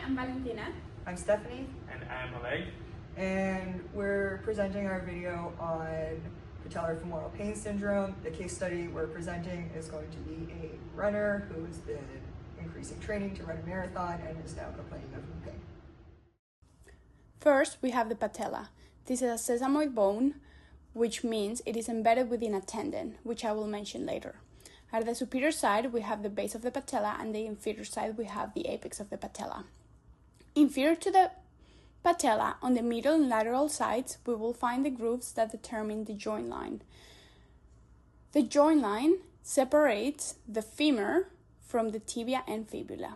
I'm Valentina. I'm Stephanie. And I'm Oleg. And we're presenting our video on patellar femoral pain syndrome. The case study we're presenting is going to be a runner who has been increasing training to run a marathon and is now complaining of knee pain. First, we have the patella. This is a sesamoid bone, which means it is embedded within a tendon, which I will mention later. At the superior side, we have the base of the patella, and the inferior side, we have the apex of the patella. Inferior to the patella, on the middle and lateral sides, we will find the grooves that determine the joint line. The joint line separates the femur from the tibia and fibula.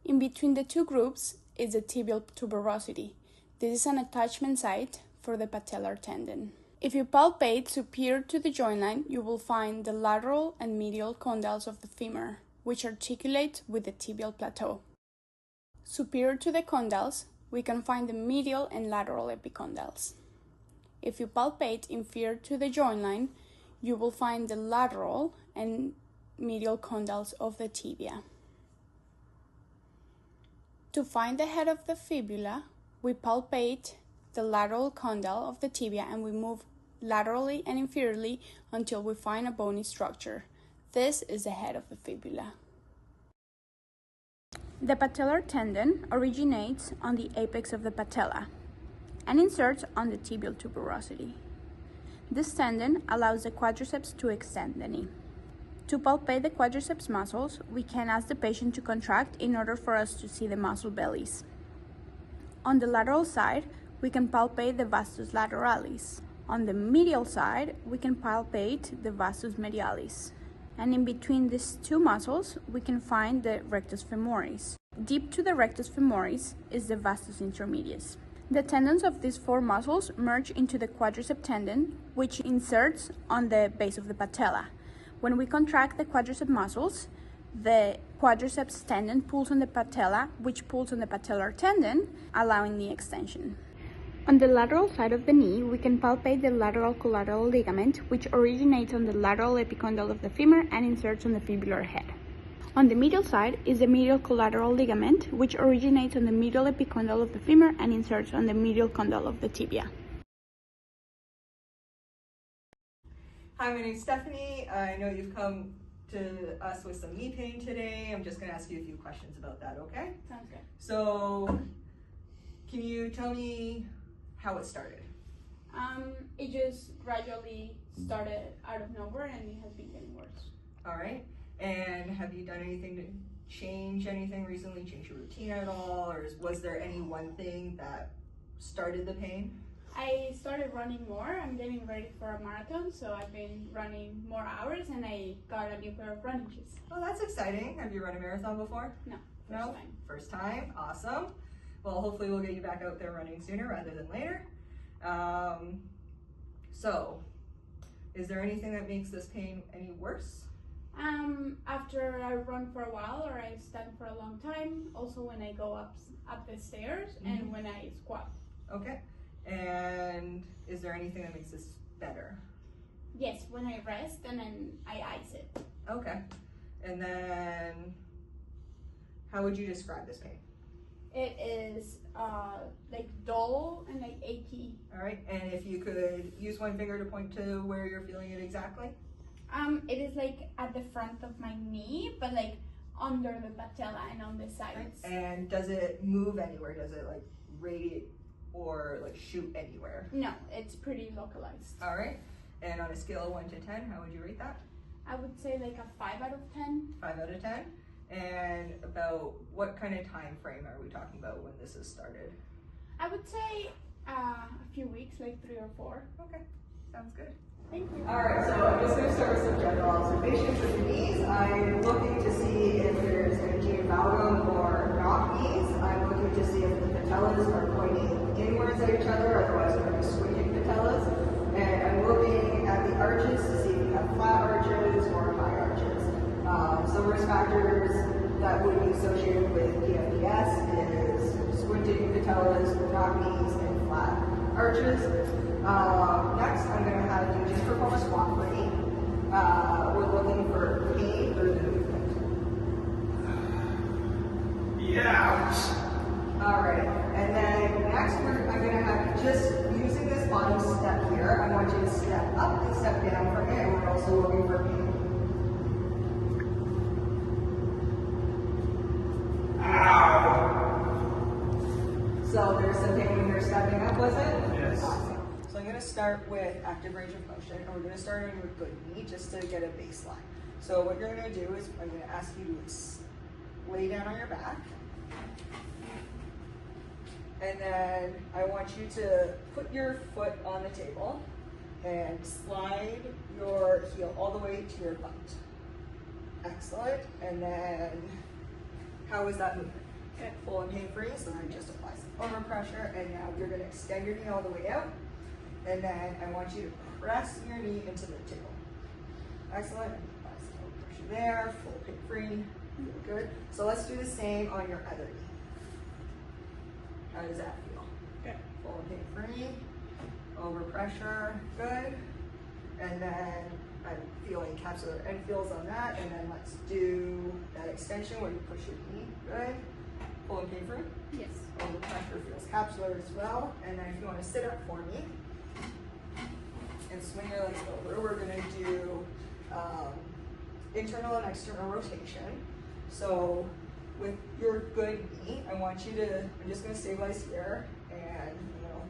In between the two grooves is the tibial tuberosity. This is an attachment site for the patellar tendon. If you palpate superior to the joint line, you will find the lateral and medial condyles of the femur, which articulate with the tibial plateau. Superior to the condyles, we can find the medial and lateral epicondyles. If you palpate inferior to the joint line, you will find the lateral and medial condyles of the tibia. To find the head of the fibula, we palpate the lateral condyle of the tibia and we move laterally and inferiorly until we find a bony structure. This is the head of the fibula. The patellar tendon originates on the apex of the patella and inserts on the tibial tuberosity. This tendon allows the quadriceps to extend the knee. To palpate the quadriceps muscles, we can ask the patient to contract in order for us to see the muscle bellies. On the lateral side, we can palpate the vastus lateralis. On the medial side, we can palpate the vastus medialis. And in between these two muscles, we can find the rectus femoris. Deep to the rectus femoris is the vastus intermedius. The tendons of these four muscles merge into the quadricep tendon, which inserts on the base of the patella. When we contract the quadricep muscles, the quadriceps tendon pulls on the patella, which pulls on the patellar tendon, allowing the extension. On the lateral side of the knee, we can palpate the lateral collateral ligament, which originates on the lateral epicondyle of the femur and inserts on the fibular head. On the medial side is the medial collateral ligament, which originates on the medial epicondyle of the femur and inserts on the medial condyle of the tibia. Hi, my name's Stephanie. I know you've come to us with some knee pain today. I'm just going to ask you a few questions about that, okay? Sounds good. So, can you tell me how it started? It just gradually started out of nowhere and it has been getting worse. All right. And have you done anything to change anything recently? Change your routine at all? Or was there any one thing that started the pain? I started running more. I'm getting ready for a marathon, so I've been running more hours and I got a new pair of running shoes. Oh, that's exciting. Have you run a marathon before? No. No? First time? Awesome. Well, hopefully we'll get you back out there running sooner rather than later. So, is there anything that makes this pain any worse? After I run for a while or I stand for a long time, also when I go up the stairs and when I squat. Okay. And is there anything that makes this better? Yes, when I rest and then I ice it. Okay. And then, how would you describe this pain? It is like dull and like achy. All right. And if you could use one finger to point to where you're feeling it exactly? It is like at the front of my knee, but like under the patella and on the sides. And does it move anywhere? Does it like radiate or like shoot anywhere? No, it's pretty localized. All right. And on a scale of 1 to 10, how would you rate that? I would say like a 5 out of 10. 5 out of 10. And about what kind of time frame are we talking about when this has started? I would say a few weeks, like 3 or 4. Okay, sounds good. Thank you. All right, so I'm just going to start with some general observations with the knees. I'm looking to see if there's energy valgum or knock knees. I'm looking to see if the patellas are pointing inwards at each other, otherwise we're going to be squinting patellas. And I'm looking at the arches to see if we have flat arches or high arches. Some risk factors that would be associated with PFPS is squinting patellas, knock knees, and flat arches. Next, I'm going to have you just perform a squat for me. We're looking for pain through the movement. Yeah. All right, and then next I'm going to have, just using this bottom step here, I want you to step up and step down from it, and we're also looking for pain. So there's some pain when you're stepping up, was it? Yes. Awesome. So I'm going to start with active range of motion, and we're going to start on your good knee just to get a baseline. So what you're going to do is I'm going to ask you to lay down on your back. And then I want you to put your foot on the table and slide your heel all the way to your butt. Excellent. And then, how was that movement? Okay. Full and pain-free, so then just apply some overpressure, and now you're going to extend your knee all the way out. And then I want you to press your knee into the table. Excellent. Apply some overpressure there, full pain-free. Good. So let's do the same on your other knee. How does that feel? Good. Full and pain-free, overpressure, good. And then I'm feeling capsular end feels on that. And then let's do that extension where you push your knee, good. Full and pain-free? Yes. Overpressure feels capsular as well. And then if you want to sit up for me and swing your legs over, we're going to do internal and external rotation. So with your good knee, I want you to, I'm just going to stabilize here and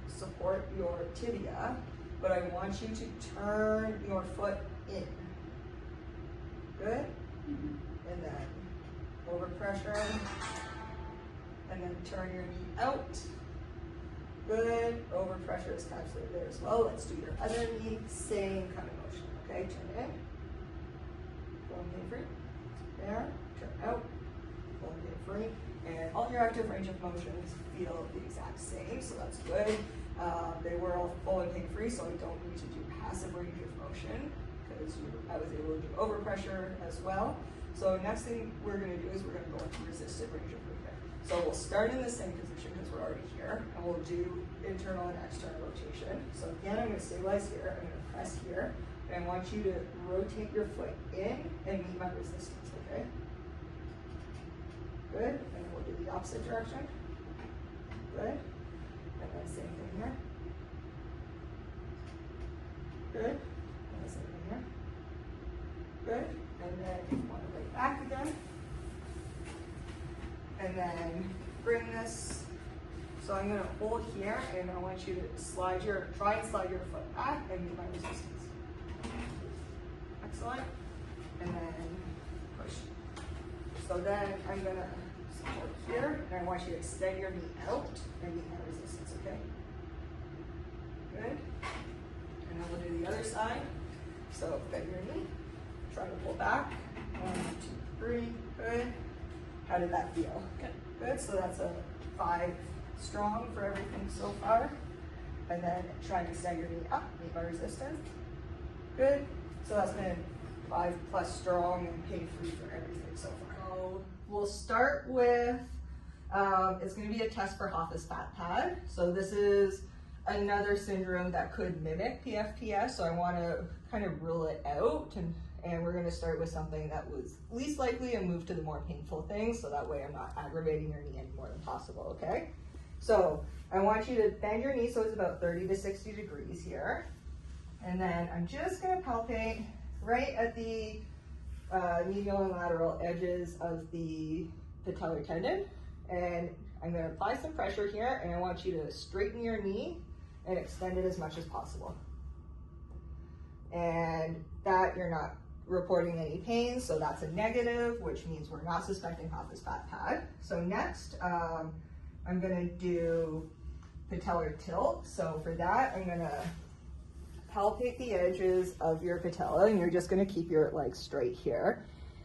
support your tibia, but I want you to turn your foot in. Good? And then over pressure, and then turn your knee out. Good. Over pressure is capsular there as well. Let's do your other knee, same kind of motion. Okay, turn in. Full and pain-free. There. Turn out. Full and pain-free. And all your active range of motions feel the exact same, so that's good. They were all full and pain-free, so I don't need to do passive range of motion because I was able to do overpressure as well. So next thing we're going to do is we're going to go into resisted range of movement. So we'll start in the same position because we're already here, and we'll do internal and external rotation. So again, I'm going to stabilize here, I'm going to press here, and I want you to rotate your foot in and meet my resistance, okay? Good, and then we'll do the opposite direction. Good, and then same thing here. Good, and the same thing here. Good, and then you want to lay back again. And then bring this, so I'm going to hold here, and I want you to try and slide your foot back and meet my resistance. Excellent. And then push. So then I'm going to support here, and I want you to extend your knee out and meet my resistance, okay? Good. And then we'll do the other side. So bend your knee, try to pull back. 1, 2, 3, good. How did that feel? Good. Good, so that's a 5 strong for everything so far. And then try and extend your knee up, meet my resistance. Good, so that's been 5+ strong and pain-free for everything so far. So we'll start with, it's gonna be a test for Hoffa's fat pad. So this is another syndrome that could mimic PFPS, so I wanna kind of rule it out. And we're going to start with something that was least likely and move to the more painful things, so that way I'm not aggravating your knee any more than possible, okay? So I want you to bend your knee so it's about 30 to 60 degrees here. And then I'm just going to palpate right at the medial and lateral edges of the patellar tendon. And I'm going to apply some pressure here, and I want you to straighten your knee and extend it as much as possible. And that you're not reporting any pain, so that's a negative, which means we're not suspecting Hoffa's fat pad. So next, I'm gonna do patellar tilt. So for that, I'm gonna palpate the edges of your patella, and you're just gonna keep your legs straight here.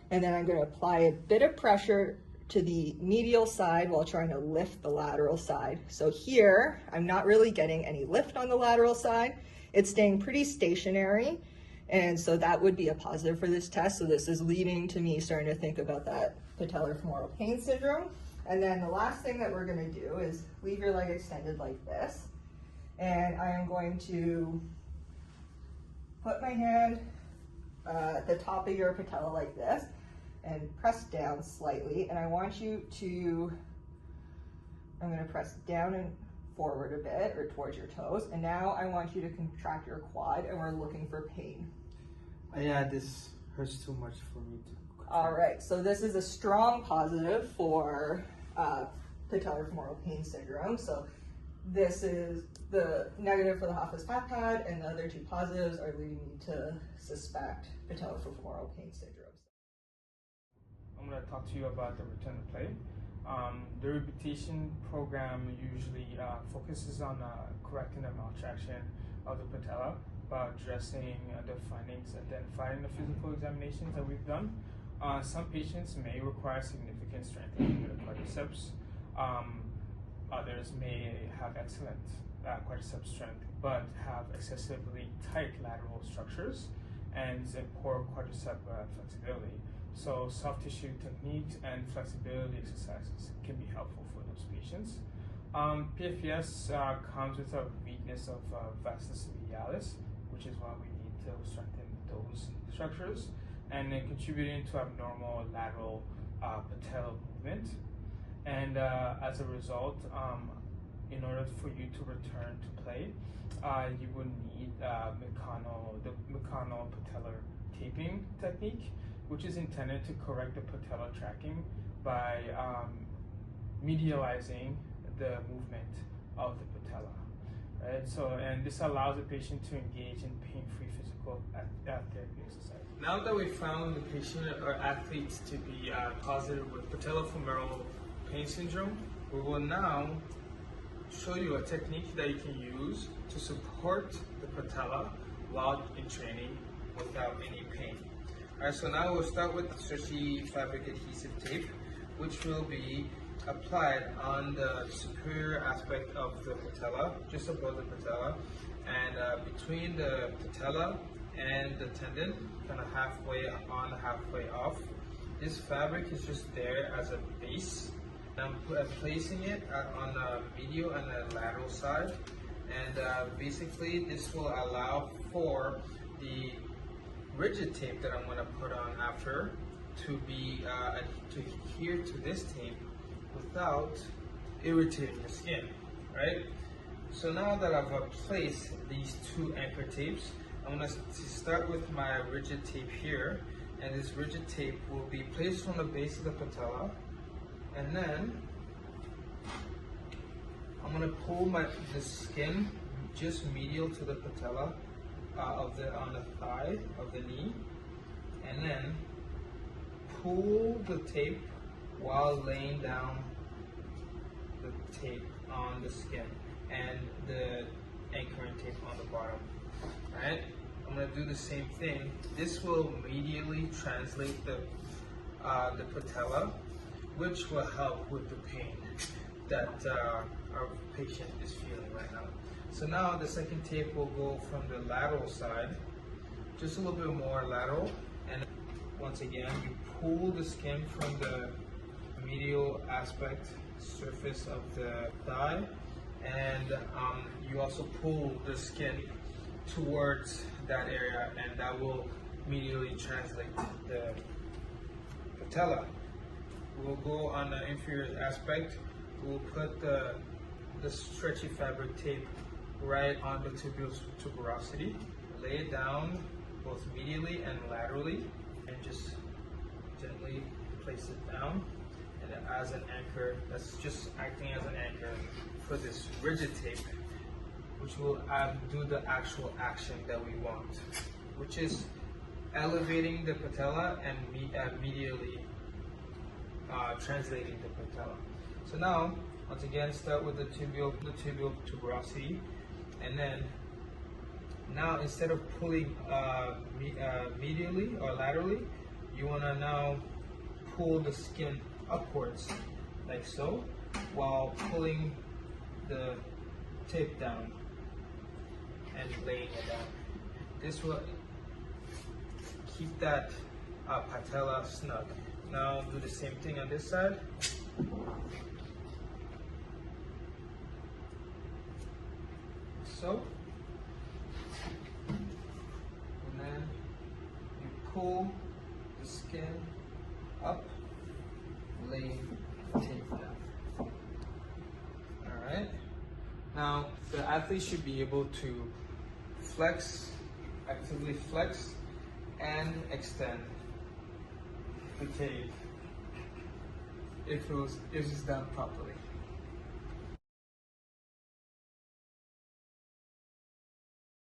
And then I'm gonna apply a bit of pressure to the medial side while trying to lift the lateral side. So here, I'm not really getting any lift on the lateral side. It's staying pretty stationary. And so that would be a positive for this test. So this is leading to me starting to think about that patellar femoral pain syndrome. And then the last thing that we're going to do is leave your leg extended like this. And I am going to put my hand at the top of your patella like this and press down slightly. And I want you to I'm going to press down and forward a bit or towards your toes. And now I want you to contract your quad and we're looking for pain. Yeah, this hurts too much for me to contract. All right, so this is a strong positive for patellar femoral pain syndrome. So this is the negative for the Hoffice-Papad, and the other two positives are leading me to suspect patellar femoral pain syndrome. I'm going to talk to you about the return to play. The rehabilitation program usually focuses on correcting the maltraction of the patella by addressing the findings identified in the physical examinations that we've done. Some patients may require significant strengthening of the quadriceps. Others may have excellent quadriceps strength but have excessively tight lateral structures and poor quadricep flexibility. So soft tissue techniques and flexibility exercises can be helpful for those patients. PFPS comes with a weakness of vastus medialis, which is why we need to strengthen those structures, and then contributing to abnormal lateral patellar movement. And as a result, in order for you to return to play, you will need the mecanopatellar taping technique, which is intended to correct the patellar tracking by medializing the movement of the patella. Right? So, and this allows the patient to engage in pain-free physical therapy exercise. Now that we found the patient or athletes to be positive with patellofemoral pain syndrome, we will now show you a technique that you can use to support the patella while in training without any pain. Alright, so now we'll start with the stretchy fabric adhesive tape, which will be applied on the superior aspect of the patella, just above the patella, and between the patella and the tendon, kind of halfway on, halfway off. This fabric is just there as a base. I'm placing it on the medial and the lateral side, and basically this will allow for the rigid tape that I'm going to put on after to be to adhere to this tape without irritating the skin, right? So now that I've placed these two anchor tapes, I'm going to start with my rigid tape here, and this rigid tape will be placed on the base of the patella, and then I'm going to pull the skin just medial to the patella on the thigh of the knee, and then pull the tape while laying down the tape on the skin and the anchoring tape on the bottom. Alright, I'm going to do the same thing. This will immediately translate the patella, which will help with the pain that our patient is feeling right now. So now the second tape will go from the lateral side, just a little bit more lateral, and once again you pull the skin from the medial aspect surface of the thigh, and you also pull the skin towards that area, and that will immediately translate the patella. We'll go on the inferior aspect. We'll put the stretchy fabric tape right on the tibial tuberosity. Lay it down both medially and laterally, and just gently place it down. And as an anchor, that's just acting as an anchor for this rigid tape, which will do the actual action that we want, which is elevating the patella and medially translating the patella. So now, once again, start with the tibial tuberosity, and then now instead of pulling medially or laterally, you want to now pull the skin upwards, like so, while pulling the tape down and laying it down. This will keep that patella snug. Now do the same thing on this side. So, and then you pull the skin up, lay the tape down. the athlete should be able to flex, actively flex and extend the tape if it's done properly.